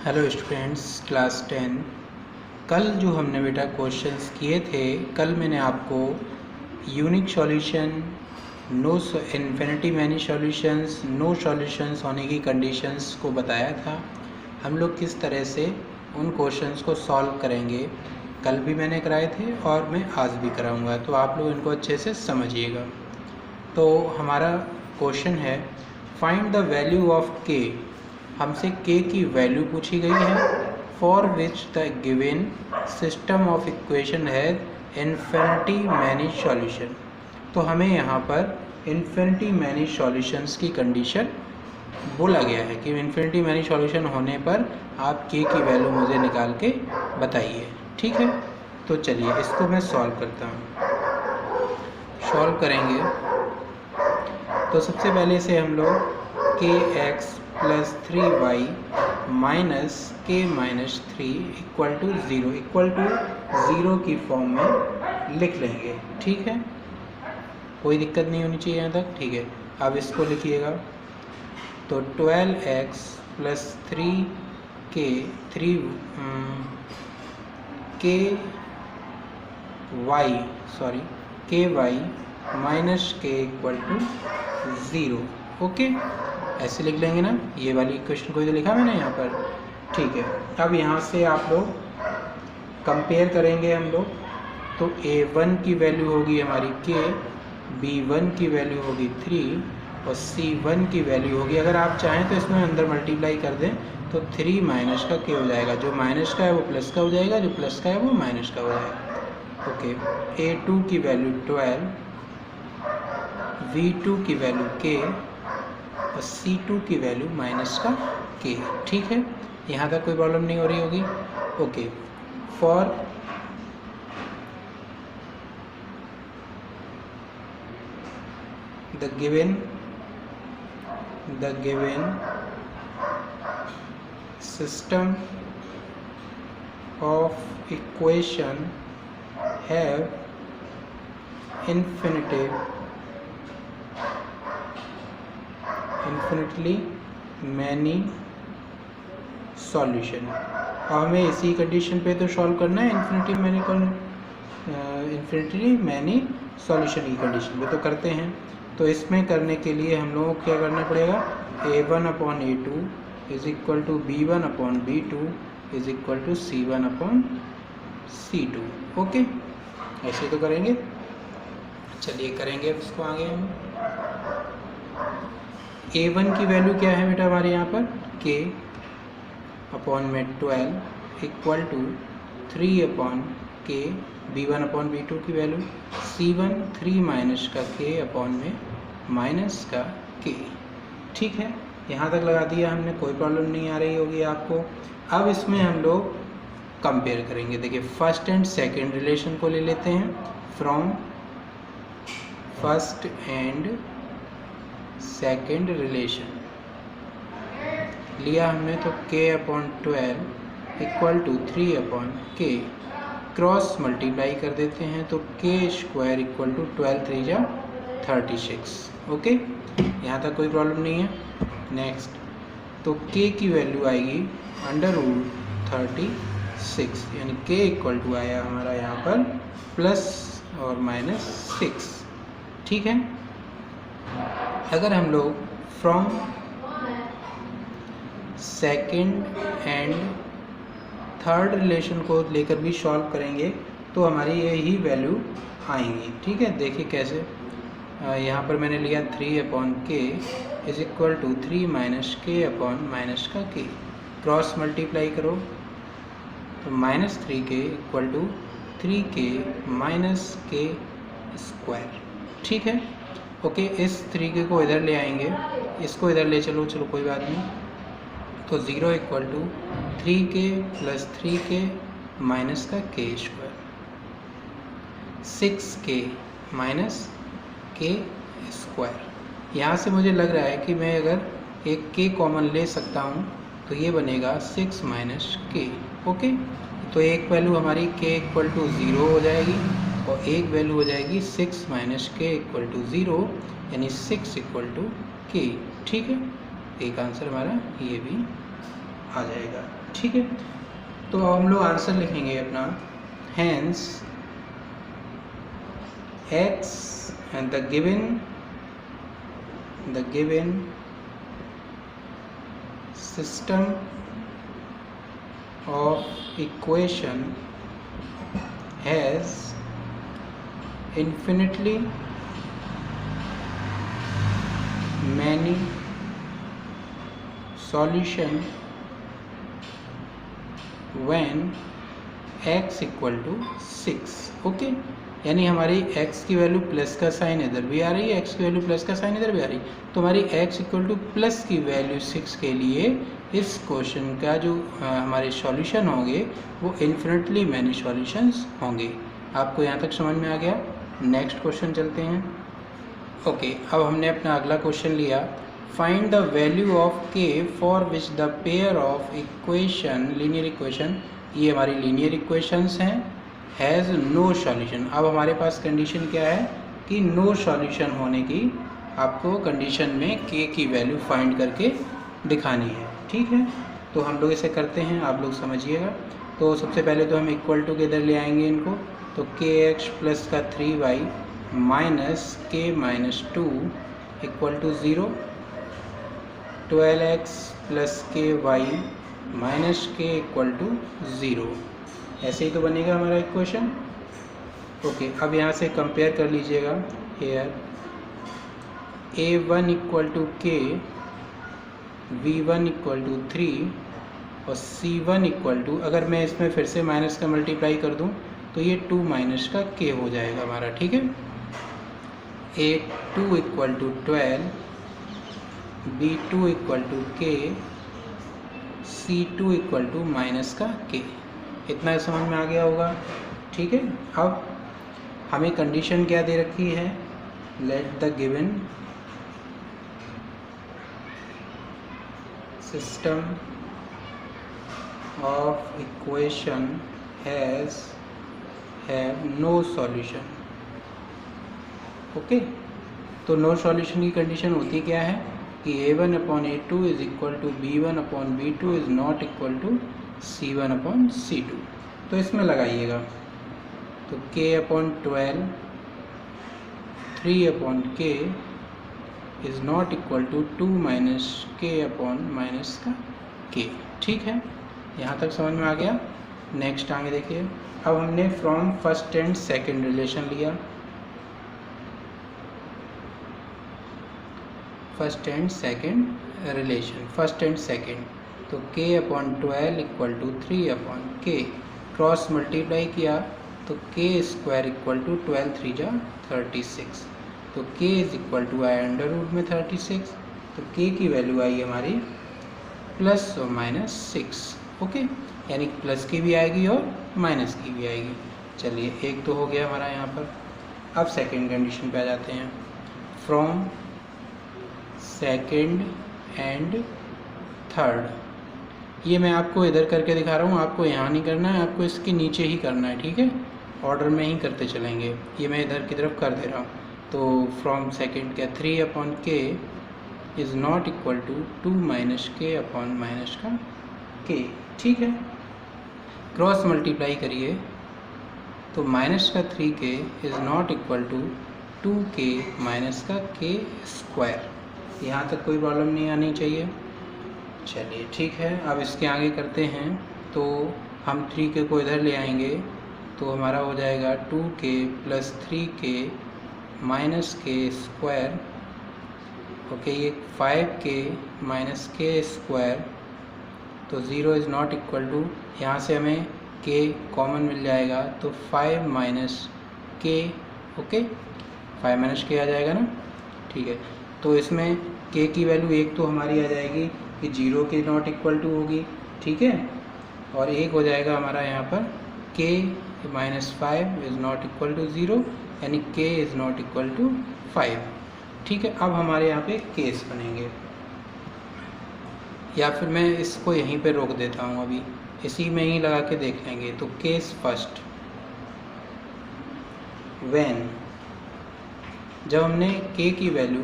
Hello students, class 10। कल जो हमने बेटा क्वेश्चंस किए थे, कल मैंने आपको unique solution, no infinity many solutions, no solutions होने की कंडीशंस को बताया था। हम लोग किस तरह से उन क्वेश्चंस को सॉल्व करेंगे, कल भी मैंने कराए थे और मैं आज भी कराऊंगा, तो आप लोग इनको अच्छे से समझिएगा। तो हमारा क्वेश्चन है, फाइंड द वैल्यू ऑफ के। हमसे k की वैल्यू पूछी गई है, for which the given system of equation है इन्फिनिटी मैनी सॉल्यूशन। तो हमें यहाँ पर इन्फिनिटी मैनी सॉल्यूशंस की कंडीशन बोला गया है कि इन्फिनिटी मैनी सॉल्यूशन होने पर आप k की वैल्यू मुझे निकाल के बताइए। ठीक है, तो चलिए इसको मैं सॉल्व करता हूँ। सॉल्व करेंगे तो सबसे पहले से हम लोग kx plus 3y minus k minus 3 equal to zero की फॉर्म में लिख लेंगे। ठीक है, कोई दिक्कत नहीं होनी चाहिए यहाँ तक। ठीक है, अब इसको लिखिएगा। तो 12x plus ky minus k equal to 0। Okay, ऐसे लिख लेंगे ना। ये वाली इक्वेशन को तो लिखा मैंने यहाँ पर। ठीक है, अब यहाँ से आप लोग कंपेयर करेंगे हम लोग। तो a1 की वैल्यू होगी हमारी k, b1 की वैल्यू होगी 3 और c1 की वैल्यू होगी, अगर आप चाहें तो इसमें अंदर मल्टीप्लाई कर दें तो 3 माइनस का k हो जाएगा। जो माइनस का है वो प्लस का हो जाएगा, जो प्लस का है वो माइनस का हो जाएगा। ओके, a2 की वैल्यू 12, v2 की वैल्यू k और C2 की वैल्यू माइनस का k। ठीक है, यहाँ तक कोई प्रॉब्लम नहीं हो रही होगी। Okay, for the given system of equation have infinitely many solution. और हमें इसी कंडीशन पे तो सॉल्व करना है, इन्फिनिटली मैनी सॉल्यूशन की कंडीशन पे तो करते हैं। तो इसमें करने के लिए हम लोगों को क्या करना पड़ेगा, a1 upon a2 is equal to b1 upon b2 is equal to c1 upon c2। Okay, ऐसे तो करेंगे। चलिए करेंगे इसको आगे हम। a1 की वैल्यू क्या है बेटा हमारे यहाँ पर, k अपॉन में 12 equal to 3 upon k, b1 upon b2 की वैल्यू c1 3 माइनस का k अपॉन में माइनस का k। ठीक है, यहाँ तक लगा दिया हमने, कोई प्रॉब्लम नहीं आ रही होगी आपको। अब इसमें हम लोग कंपेयर करेंगे। देखिए, फर्स्ट एंड सेकंड रिलेशन को ले लेते हैं। From first and second relation लिया हमने, तो k upon 12 equal to 3 upon k, cross multiply कर देते हैं तो k स्क्वायर इक्वल टू 12 3 जा 36। ओके, यहाँ तक कोई प्रॉब्लम नहीं है। नेक्स्ट, तो k की वैल्यू आएगी अंडर रूट 36, यानी k इक्वल टू आया हमारा यहाँ पर प्लस और माइनस 6। ठीक है, अगर हम लोग from second and third relation को लेकर भी सॉल्व करेंगे तो हमारी यही वैल्यू आएंगी। ठीक है, देखिए कैसे। यहाँ पर मैंने लिया 3 upon k is equal to 3 minus k upon minus का k, क्रॉस मल्टीप्लाई करो तो minus 3k equal to 3k minus k square. ठीक है, ओके, इस तरीके को इधर ले आएंगे, इसको इधर ले चलो कोई बात नहीं। तो 0 equal to 3k plus 3k minus का k square, 6k minus k square. यहाँ से मुझे लग रहा है कि मैं अगर एक k कॉमन ले सकता हूँ तो ये बनेगा 6 माइनस k। ओके, तो एक वैल्यू हमारी k इक्वल टू 0 हो जाएगी और एक वैल्यू हो जाएगी 6 माइनस k इक्वल टू 0, यानी 6 इक्वल टू k। ठीक है, एक आंसर हमारा ये भी आ जाएगा। ठीक है, तो अब हम लोग आंसर लिखेंगे अपना। Hence x and the given system of equation has infinitely many solution when x equal to 6। Okay, यानी हमारी x की वैल्यू प्लस का साइन इधर भी आ रही है, x की वैल्यू प्लस का साइन इधर भी आ रही है, तो हमारी x इक्वल टू प्लस की वैल्यू 6 के लिए इस क्वेश्चन का जो हमारे सॉल्यूशन होंगे वो इन्फिनिटली मैनी सॉल्यूशंस होंगे। आपको यहाँ तक समझ में आ गया? नेक्स्ट क्वेश्चन चलते हैं। ओके, अब हमने अपना अगला क्वेश्चन लिया। Find the value of k for which the pair of equation linear equation, ये हमारी लीनियर इक्वेशंस हैं, हैज़ नो सॉल्यूशन। अब हमारे पास कंडीशन क्या है कि नो सॉल्यूशन होने की आपको कंडीशन में k की वैल्यू फाइंड करके दिखानी है। ठीक है, तो हम लोग इसे करते हैं, आप लोग समझिएगा। तो सबसे पहले तो हम इक्वल टू के इधर ले आएंगे इनको, तो kx प्लस का 3y minus k minus 2 equal to 0, 12x plus ky minus k equal to 0। ऐसे ही तो बनेगा हमारा इक्वेशन। ओके, अब यहाँ से कंपेयर कर लीजिएगा। Here a1 equal to k, v1 equal to 3 और c1 इक्वल टू, अगर मैं इसमें फिर से माइनस का मल्टीप्लाई कर दूँ तो ये 2 माइनस का k हो जाएगा हमारा। ठीक है, a2 equal to 12, b2 equal to k, c2 equal to minus का k। इतना समझ में आ गया होगा? ठीक है, अब हमें कंडीशन क्या दे रखी है? Let the given system of equation have no solution. Okay, तो नो सॉल्यूशन की कंडीशन होती क्या है कि a1 upon a2 is equal to b1 upon b2 is not equal to c1 upon c2। तो इसमें लगाइएगा, तो k upon 12, 3 upon k is not equal to 2 minus k upon minus का k। ठीक है, यहाँ तक समझ में आ गया? नेक्स्ट आगे देखिए। अब हमने from first and second relation लिया, first and second relation, first and second, तो k upon 12 equal to 3 upon k, cross multiply किया तो k स्क्वायर इक्वल टू 12 3 जा 36, तो k इज इक्वल टू आया अंडर रूट में 36, तो k की वैल्यू आई हमारी प्लस और माइनस 6। ओके, यानी प्लस की भी आएगी और माइनस की भी आएगी। चलिए, एक तो हो गया हमारा यहाँ पर। अब सेकंड कंडीशन पे आ जाते हैं। फ्रॉम सेकंड एंड थर्ड, ये मैं आपको इधर करके दिखा रहा हूँ, आपको यहाँ नहीं करना है, आपको इसके नीचे ही करना है। ठीक है, ऑर्डर में ही करते चलेंगे, ये मैं इधर की तरफ कर दे रहा हूँ। तो फ्रॉम सेकंड क्या 3 upon k is not equal to 2 minus k upon minus का k। ठीक है, क्रॉस मल्टीप्लाई करिए तो माइनस का 3k is not equal to 2k minus का k स्क्वायर। यहाँ तक कोई प्रॉब्लम नहीं आनी चाहिए। चलिए ठीक है, अब इसके आगे करते हैं। तो हम 3k को इधर ले आएंगे तो हमारा हो जाएगा 2k plus 3k minus k square. Okay, ये 5k माइनस k स्क्वायर, तो 0 इज़ नॉट इक्वल टू, यहाँ से हमें k कॉमन मिल जाएगा तो 5 minus k। Okay, 5 minus k आ जाएगा ना। ठीक है, तो इसमें k की वैल्यू एक तो हमारी आ जाएगी कि 0 के नॉट इक्वल टू होगी। ठीक है, और एक हो जाएगा हमारा यहाँ पर k minus 5 is not equal to 0, यानी k is not equal to 5। ठीक है, अब हमारे यहाँ पे केस बनेंगे, या फिर मैं इसको यहीं पे रोक देता हूँ, अभी इसी में ही लगा के देख लेंगे। तो केस फर्स्ट, व्हेन, जब हमने k की वैल्यू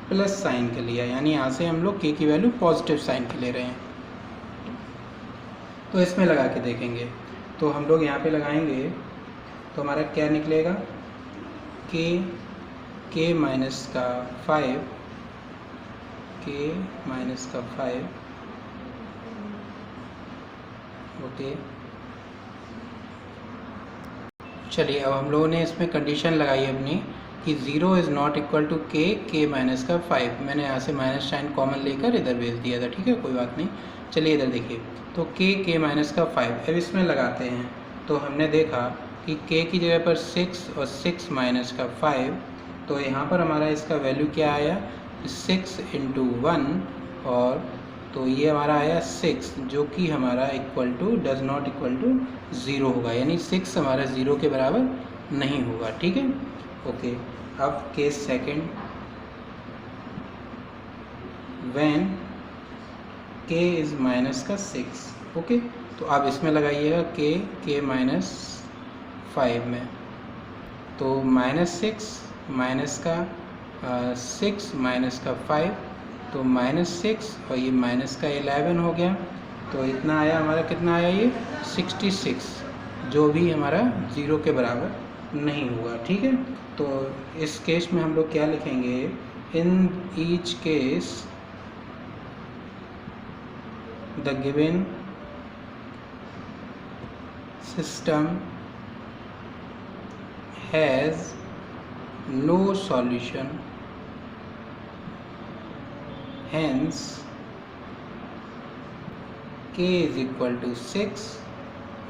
प्लस साइन के लिया, यानी यहाँ से हम लोग k की वैल्यू पॉजिटिव साइन के ले रहे हैं, तो इसमें लगा के देखेंगे। तो हम लोग यहाँ पे लगाएंगे तो हमारा क्या निकलेगा, k माइनस का 5, ओके। चलिए अब हम लोगों ने इसमें कंडीशन लगाई अपनी कि 0 is not equal to k minus का 5। मैंने यहाँ से माइनस साइन कॉमन लेकर इधर भेज दिया था, ठीक है, कोई बात नहीं। चलिए इधर देखिए, तो k माइनस का 5 अब इसमें लगाते हैं। तो हमने देखा कि k की जगह पर 6 और 6 माइनस का 5, तो यहाँ पर हमारा इसका वैल्यू क्या आया, 6 इंटू 1, और तो ये हमारा आया 6, जो कि हमारा equal to does not equal to 0 होगा, यानी 6 हमारा 0 के बराबर नहीं होगा, ठीक है, ओके। अब case second, when k is minus का 6, ओके। तो आप इसमें लगाइएगा k माइनस 5 में, तो -6 माइनस का 6 माइनस का 5, तो -6 और ये माइनस का 11 हो गया, तो इतना आया हमारा, कितना आया ये 66, जो भी हमारा 0 के बराबर नहीं हुआ, ठीक है। तो इस केस में हम लोग क्या लिखेंगे, in each case the given system has no solution, hence k is equal to 6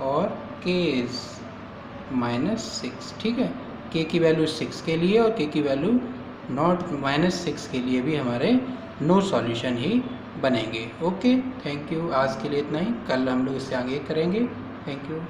और k is -6, ठीक है। k की वैल्यू 6 के लिए और k की वैल्यू नॉट -6 के लिए भी हमारे नो सॉल्यूशन ही बनेंगे, ओके। थैंक यू, आज के लिए इतना ही, कल हम लोग इससे आगे करेंगे। Thank you.